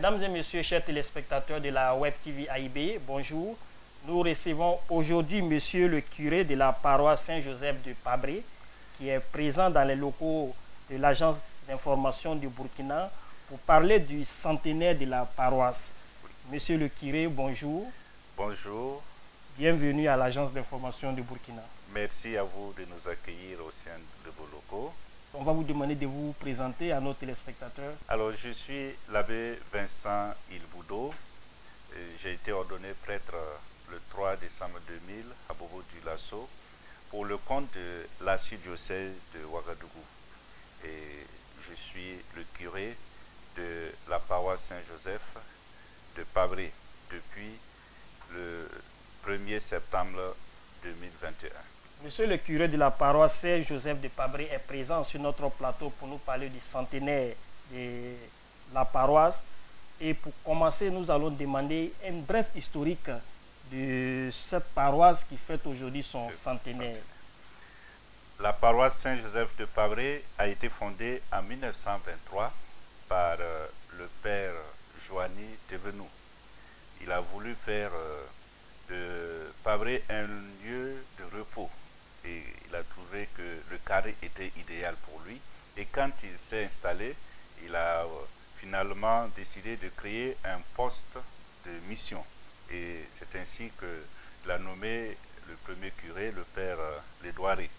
Mesdames et messieurs, chers téléspectateurs de la Web TV AIB, bonjour. Nous recevons aujourd'hui monsieur le curé de la paroisse Saint-Joseph de Pabré, qui est présent dans les locaux de l'agence d'information du Burkina pour parler du centenaire de la paroisse. Monsieur le curé, bonjour. Bonjour. Bienvenue à l'agence d'information du Burkina. Merci à vous de nous accueillir au sein de vos locaux. On va vous demander de vous présenter à nos téléspectateurs. Alors, je suis l'abbé Vincent Ilboudo. J'ai été ordonné prêtre le 3 décembre 2000 à Bobo-Dioulasso pour le compte de l'archidiocèse de Ouagadougou. Et je suis le curé de la paroisse Saint-Joseph de Pabré depuis le 1er septembre 2021. Monsieur le curé de la paroisse Saint-Joseph de Pabré est présent sur notre plateau pour nous parler du centenaire de la paroisse. Et pour commencer, nous allons demander un bref historique de cette paroisse qui fête aujourd'hui son centenaire. La paroisse Saint-Joseph de Pabré a été fondée en 1923 par le père Joanny Thévenoud. Il a voulu faire de Pabré un lieu de repos. Et il a trouvé que le carré était idéal pour lui. Et quand il s'est installé, il a finalement décidé de créer un poste de mission. Et c'est ainsi qu'il a nommé le premier curé, le père Lédouari.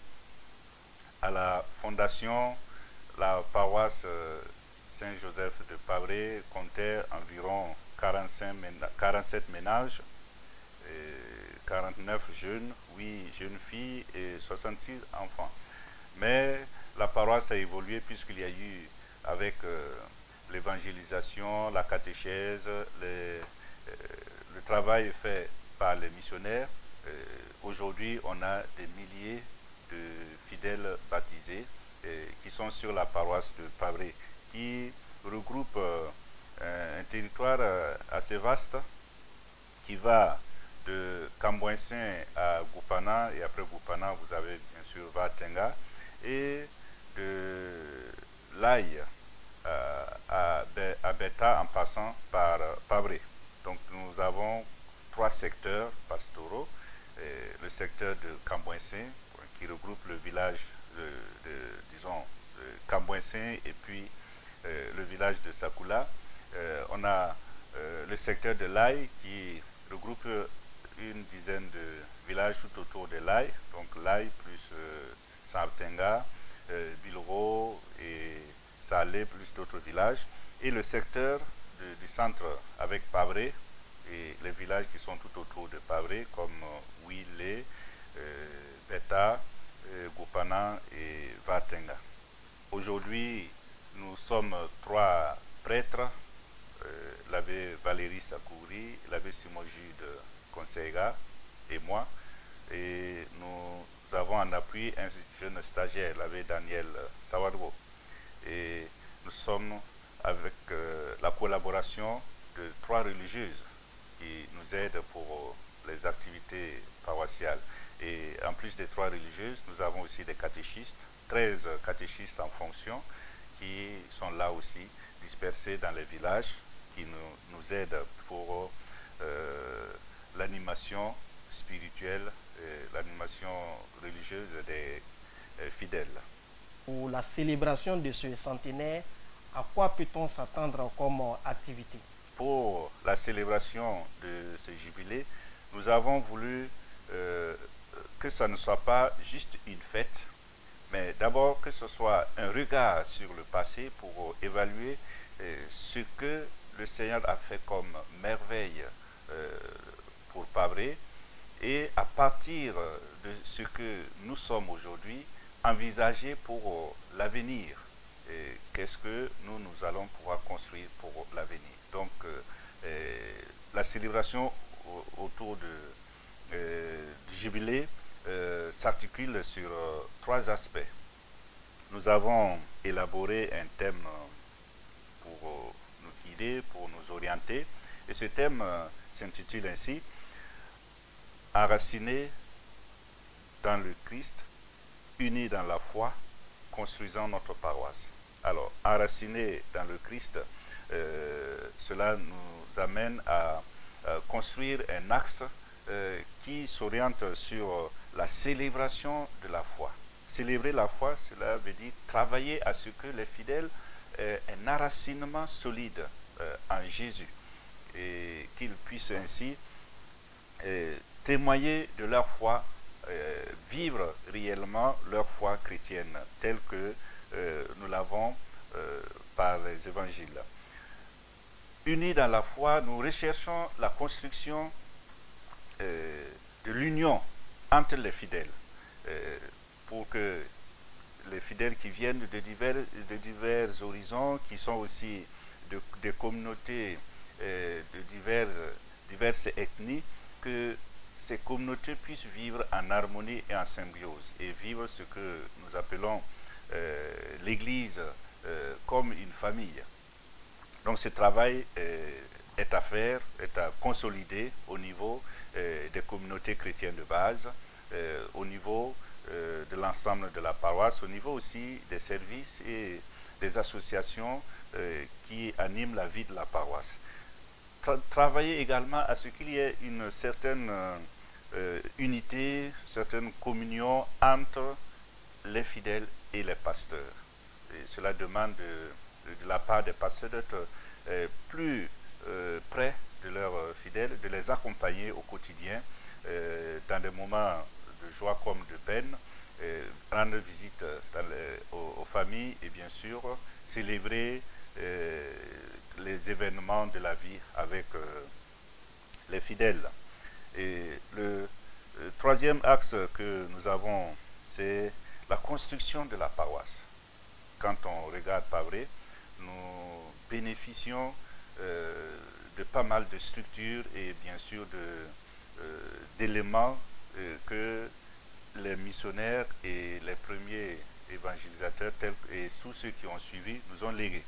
À la fondation, la paroisse Saint-Joseph de Pabré comptait environ 47 ménages, 49 jeunes, 8 jeunes filles et 66 enfants. Mais la paroisse a évolué puisqu'il y a eu, avec l'évangélisation, la catéchèse, le travail fait par les missionnaires. Aujourd'hui, on a des milliers de fidèles baptisés qui sont sur la paroisse de Pabré, qui regroupe un territoire assez vaste qui va de Cambouensin à Goupana, et après Goupana, vous avez bien sûr Vatenga, et de l'Aïe à Beta en passant par Pabré. Donc nous avons 3 secteurs pastoraux. Le secteur de Cambouensin, qui regroupe le village disons, de Cambouensin et puis le village de Sakula. On a le secteur de l'Aïe qui regroupe une dizaine de villages tout autour de l'Aïe, donc l'Aïe plus Saabtenga, Bilro et Salé plus d'autres villages, et le secteur du centre avec Pabré et les villages qui sont tout autour de Pabré comme Ouilé, Beta, Goupana et Vatenga. Aujourd'hui, nous sommes 3 prêtres, l'abbé Valérie Sakouri, l'abbé Simon-Jude Conseillga et moi, et nous avons en appui un jeune stagiaire, l'abbé Daniel Sawadro, et nous sommes avec la collaboration de 3 religieuses qui nous aident pour les activités paroissiales. Et en plus des 3 religieuses, nous avons aussi des catéchistes, 13 catéchistes en fonction qui sont là aussi dispersés dans les villages, qui nous aident pour l'animation spirituelle et l'animation religieuse des fidèles. Pour la célébration de ce centenaire, à quoi peut-on s'attendre comme activité? Pour la célébration de ce jubilé, nous avons voulu que ça ne soit pas juste une fête, mais d'abord que ce soit un regard sur le passé pour évaluer ce que le Seigneur a fait comme merveille pour Pabré, et à partir de ce que nous sommes aujourd'hui, envisager pour l'avenir. Qu'est-ce que nous allons pouvoir construire pour l'avenir. Donc, la célébration autour du jubilé s'articule sur 3 aspects. Nous avons élaboré un thème pour nous guider, pour nous orienter, et ce thème s'intitule ainsi « Enracinés dans le Christ, unis dans la foi, construisant notre paroisse ». Alors, enracinés dans le Christ, cela nous amène à construire un axe qui s'oriente sur la célébration de la foi. Célébrer la foi, cela veut dire travailler à ce que les fidèles aient un enracinement solide en Jésus et qu'ils puissent ainsi témoigner de leur foi, vivre réellement leur foi chrétienne telle que nous l'avons par les évangiles. Unis dans la foi, nous recherchons la construction de l'union entre les fidèles pour que les fidèles qui viennent de divers horizons, qui sont aussi de communautés de diverses ethnies, que ces communautés puissent vivre en harmonie et en symbiose et vivre ce que nous appelons l'Église comme une famille. Donc ce travail est à faire, est à consolider au niveau des communautés chrétiennes de base, au niveau de l'ensemble de la paroisse, au niveau aussi des services et des associations qui animent la vie de la paroisse. Travailler également à ce qu'il y ait une certaine unité, certaine communion entre les fidèles et les pasteurs. Et cela demande de la part des pasteurs d'être plus près de leurs fidèles, de les accompagner au quotidien dans des moments de joie comme de peine, rendre visite aux familles et bien sûr célébrer les événements de la vie avec les fidèles. Et le troisième axe que nous avons, c'est la construction de la paroisse. Quand on regarde Pabré, nous bénéficions de pas mal de structures et bien sûr d'éléments que les missionnaires et les premiers évangélisateurs et tous ceux qui ont suivi nous ont légués.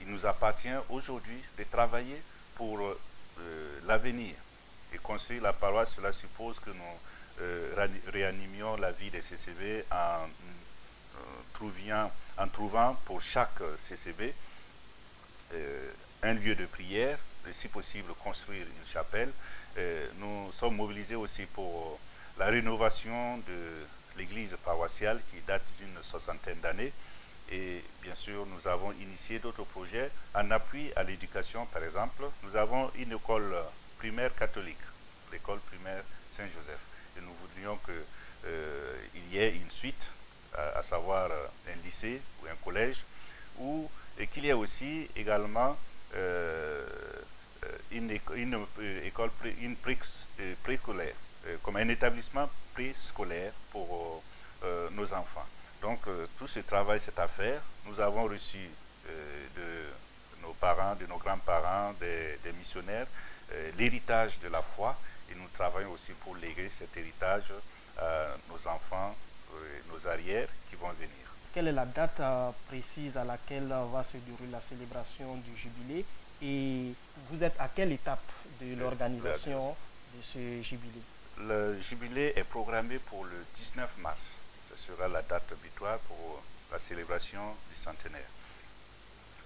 Il nous appartient aujourd'hui de travailler pour l'avenir et construire la paroisse. Cela suppose que nous réanimions la vie des CCV en trouvant pour chaque CCV un lieu de prière, et si possible construire une chapelle. Nous sommes mobilisés aussi pour la rénovation de l'église paroissiale qui date d'une 60aine d'années. Et bien sûr, nous avons initié d'autres projets en appui à l'éducation. Par exemple, nous avons une école primaire catholique, l'école primaire Saint-Joseph. Et nous voudrions qu'il y ait une suite, à savoir un lycée ou un collège, et qu'il y ait aussi également une école préscolaire, comme un établissement préscolaire pour nos enfants. Donc tout ce travail, c'est à faire. Nous avons reçu de nos parents, de nos grands-parents, des missionnaires, l'héritage de la foi, et nous travaillons aussi pour léguer cet héritage à nos enfants, nos arrières qui vont venir. Quelle est la date précise à laquelle va se dérouler la célébration du jubilé et vous êtes à quelle étape de l'organisation de ce jubilé? Le jubilé est programmé pour le 19 mars. Ce sera la date butoir pour la célébration du centenaire.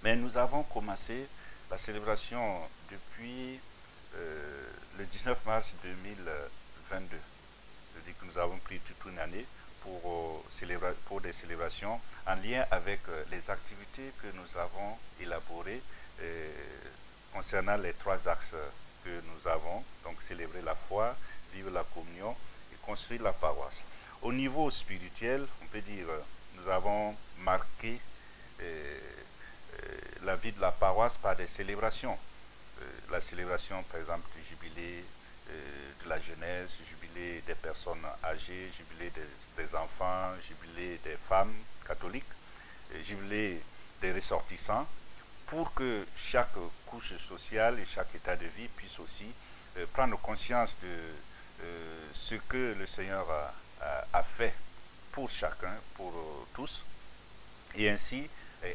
Mais nous avons commencé la célébration depuis le 19 mars 2022. C'est-à-dire que nous avons pris toute une année pour des célébrations en lien avec les activités que nous avons élaborées concernant les trois axes que nous avons, donc célébrer la foi, vivre la communion et construire la paroisse. Au niveau spirituel, on peut dire, nous avons marqué la vie de la paroisse par des célébrations. La célébration, par exemple, du jubilé de la jeunesse, jubilé des personnes âgées, jubilé des enfants, jubilé des femmes catholiques, jubilé des ressortissants, pour que chaque couche sociale et chaque état de vie puisse aussi prendre conscience de ce que le Seigneur a fait pour chacun, pour tous, et ainsi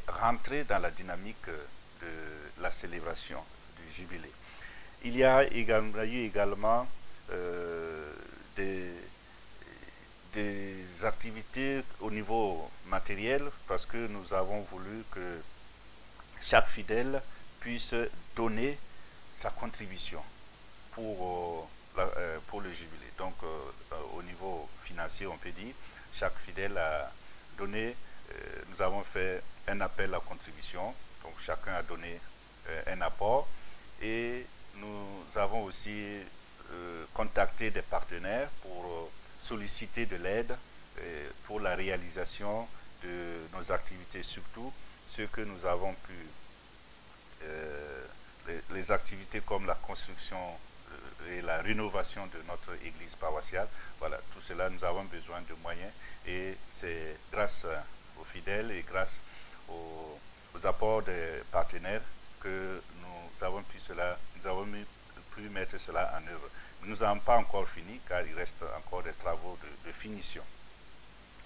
rentrer dans la dynamique de la célébration du jubilé. Il y a eu également des activités au niveau matériel parce que nous avons voulu que chaque fidèle puisse donner sa contribution pour le jubilé. Donc au niveau financier, on peut dire, chaque fidèle a donné, nous avons fait un appel à contribution, donc chacun a donné un apport, et nous avons aussi contacté des partenaires pour solliciter de l'aide pour la réalisation de nos activités, surtout ce que nous avons pu, les activités comme la construction et la rénovation de notre église paroissiale. Voilà, tout cela, nous avons besoin de moyens, et c'est grâce aux fidèles et grâce aux apports des partenaires que nous avons pu mettre cela en œuvre. Nous n'avons pas encore fini, car il reste encore des travaux de finition.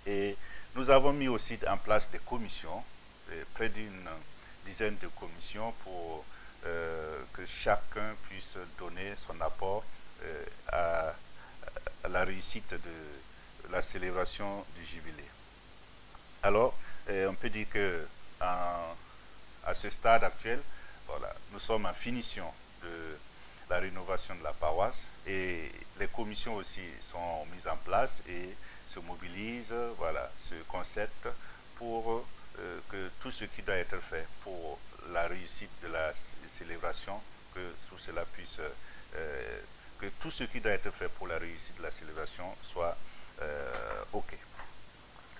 Et nous avons mis aussi en place des commissions, près d'une dizaine de commissions, pour que chacun puisse donner son apport à la réussite de la célébration du jubilé. Alors, on peut dire que à ce stade actuel, voilà, nous sommes en finition de la rénovation de la paroisse, et les commissions aussi sont mises en place et se mobilisent, voilà, se concertent pour que tout ce qui doit être fait pour la réussite de la célébration, que tout cela puisse, que tout ce qui doit être fait pour la réussite de la célébration soit OK.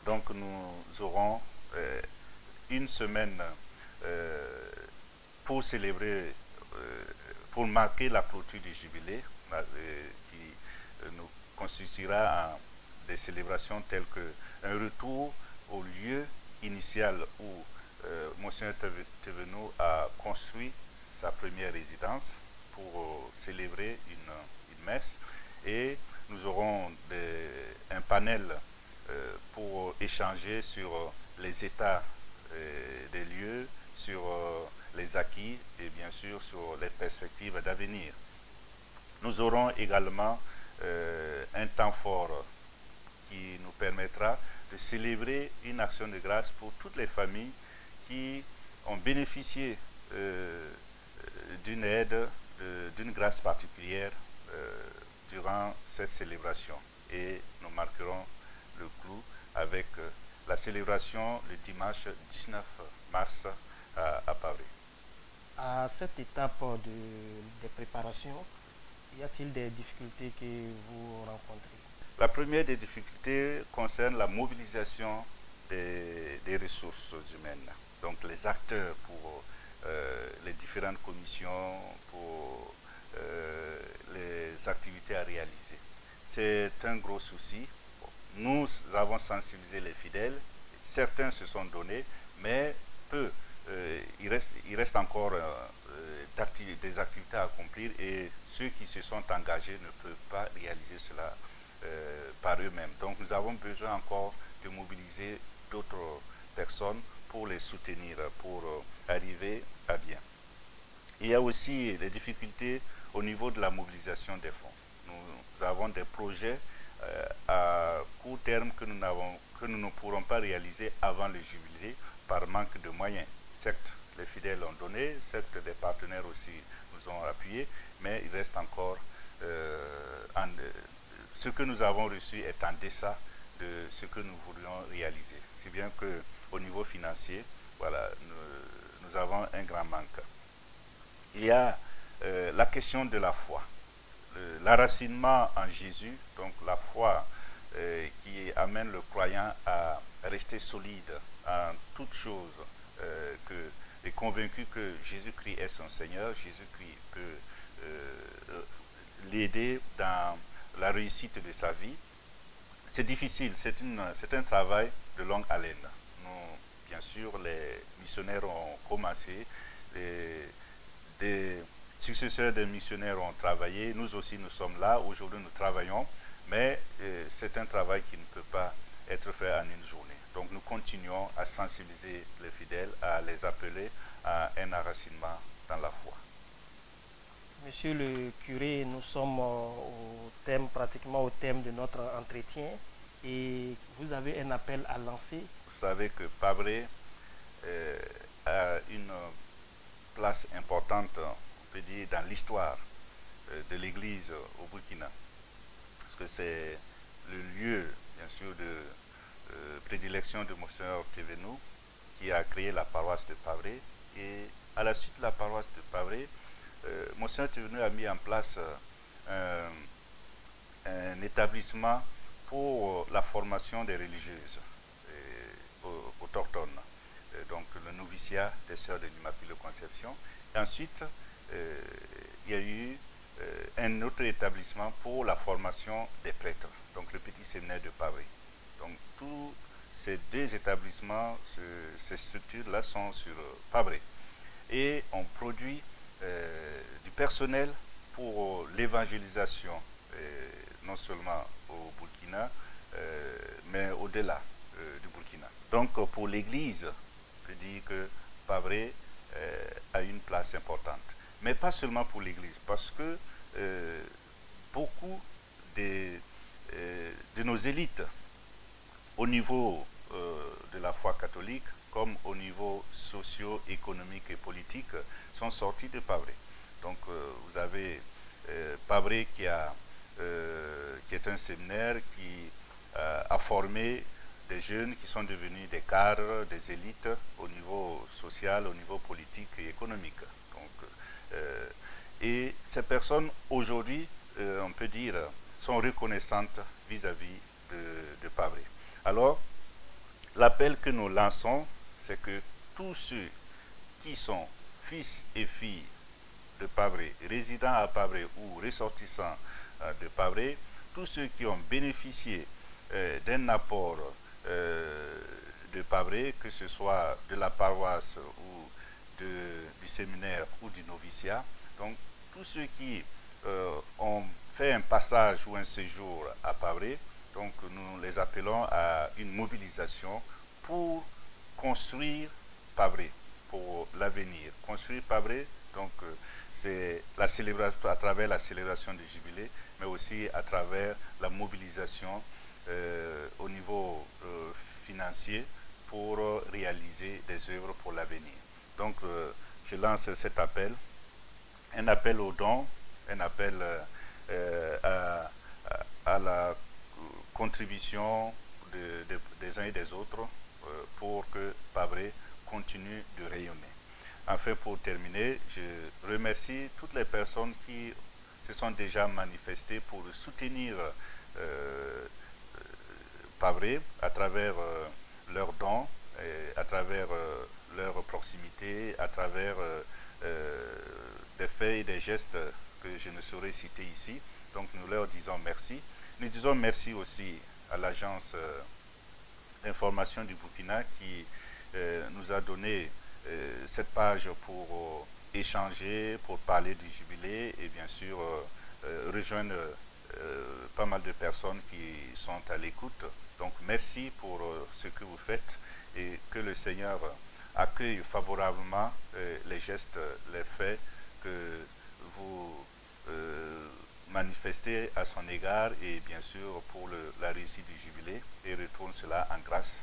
Donc nous aurons une semaine pour célébrer, pour marquer la clôture du jubilé, qui nous constituera en des célébrations telles que un retour au lieu initial où Monseigneur Thévenot a construit sa première résidence pour célébrer une messe, et nous aurons un panel pour échanger sur les états des lieux, sur les acquis et bien sûr sur les perspectives d'avenir. Nous aurons également un temps fort qui nous permettra de célébrer une action de grâce pour toutes les familles qui ont bénéficié d'une aide, d'une grâce particulière durant cette célébration. Et nous marquerons le clou avec la célébration le dimanche 19 mars à Paris. À cette étape des préparations, y a-t-il des difficultés que vous rencontrez? La première des difficultés concerne la mobilisation des ressources humaines, donc les acteurs pour les différentes commissions, pour les activités à réaliser. C'est un gros souci. Nous avons sensibilisé les fidèles, certains se sont donnés, mais peu. Il reste encore des activités à accomplir, et ceux qui se sont engagés ne peuvent pas réaliser cela par eux-mêmes. Donc nous avons besoin encore de mobiliser d'autres personnes pour les soutenir, pour arriver à bien. Il y a aussi les difficultés au niveau de la mobilisation des fonds. Nous avons des projets à court terme que nous ne pourrons pas réaliser avant le jubilé par manque de moyens. Certes, les fidèles ont donné, certes, des partenaires aussi nous ont appuyés, mais il reste encore ce que nous avons reçu est en deçà de ce que nous voulions réaliser. Si bien qu'au niveau financier, voilà, nous avons un grand manque. Il y a la question de la foi, l'enracinement en Jésus, donc la foi qui amène le croyant à rester solide en toute chose, est convaincu que Jésus-Christ est son Seigneur, Jésus-Christ peut l'aider dans la réussite de sa vie. C'est difficile, c'est un travail de longue haleine. Nous, bien sûr, les missionnaires ont commencé, des successeurs des missionnaires ont travaillé, nous aussi nous sommes là, aujourd'hui nous travaillons, mais c'est un travail qui ne peut pas être fait en une journée. Donc nous continuons à sensibiliser les fidèles, à les appeler à un enracinement dans la foi. Monsieur le curé, nous sommes pratiquement au thème de notre entretien, et vous avez un appel à lancer. Vous savez que Pabré a une place importante, on peut dire, dans l'histoire de l'Église au Burkina. Parce que c'est le lieu, bien sûr, de prédilection de Monseigneur Thévenou, qui a créé la paroisse de Pabré. Et à la suite de la paroisse de Pabré, Monseigneur Thévenou a mis en place un établissement pour la formation des religieuses autochtones, donc le noviciat des Sœurs de l'Immaculée Conception. Et ensuite, il y a eu un autre établissement pour la formation des prêtres, donc le petit séminaire de Pabré. Donc tous ces deux établissements, ces structures-là sont sur Pabré. Et on produit du personnel pour l'évangélisation, non seulement au Burkina, mais au-delà du Burkina. Donc pour l'Église, je dis que Pabré a une place importante. Mais pas seulement pour l'Église, parce que beaucoup de nos élites, au niveau de la foi catholique, comme au niveau socio-économique et politique, sont sortis de Pabré. Donc vous avez Pabré qui est un séminaire qui a formé des jeunes qui sont devenus des cadres, des élites au niveau social, au niveau politique et économique. Donc, et ces personnes aujourd'hui, on peut dire, sont reconnaissantes vis-à-vis de Pabré. Alors, l'appel que nous lançons, c'est que tous ceux qui sont fils et filles de Pabré, résidant à Pabré ou ressortissants de Pabré, tous ceux qui ont bénéficié d'un apport de Pabré, que ce soit de la paroisse ou du séminaire ou du noviciat, donc tous ceux qui ont fait un passage ou un séjour à Pabré, donc nous les appelons à une mobilisation pour construire Pabré pour l'avenir. Construire Pabré, donc c'est la célébration, à travers la célébration du jubilé, mais aussi à travers la mobilisation au niveau financier pour réaliser des œuvres pour l'avenir. Donc je lance cet appel, un appel aux dons, un appel à la contribution des uns et des autres pour que Pabré continue de rayonner. Enfin, pour terminer, je remercie toutes les personnes qui se sont déjà manifestées pour soutenir Pabré à travers leurs dons, à travers leur proximité, à travers des faits et des gestes que je ne saurais citer ici. Donc nous leur disons merci. Nous disons merci aussi à l'agence d'information du Burkina qui nous a donné cette page pour échanger, pour parler du jubilé et bien sûr rejoindre pas mal de personnes qui sont à l'écoute. Donc merci pour ce que vous faites et que le Seigneur accueille favorablement les gestes, les faits que vous manifestez à son égard et bien sûr pour la réussite du jubilé et retourne cela en grâce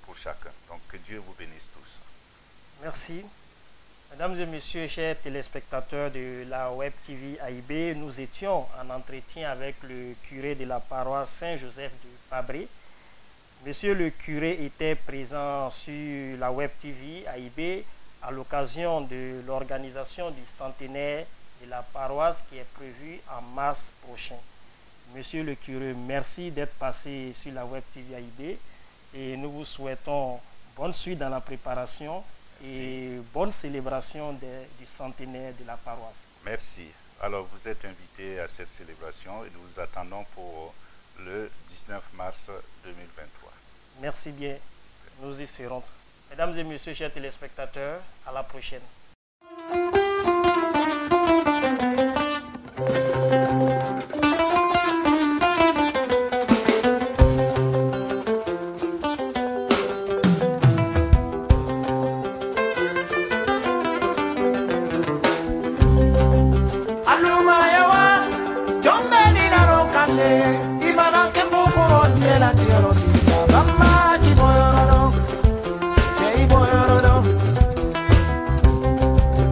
pour chacun. Donc que Dieu vous bénisse tous. Merci. Mesdames et messieurs, chers téléspectateurs de la Web TV AIB, nous étions en entretien avec le curé de la paroisse Saint-Joseph de Pabré. Monsieur le curé était présent sur la Web TV AIB à l'occasion de l'organisation du centenaire de la paroisse qui est prévue en mars prochain. Monsieur le curé, merci d'être passé sur la Web TV AIB et nous vous souhaitons bonne suite dans la préparation et bonne célébration du centenaire de la paroisse. Merci. Alors vous êtes invité à cette célébration et nous vous attendons pour le 19 mars 2023. Merci bien. Nous y serons. Mesdames et messieurs, chers téléspectateurs, à la prochaine.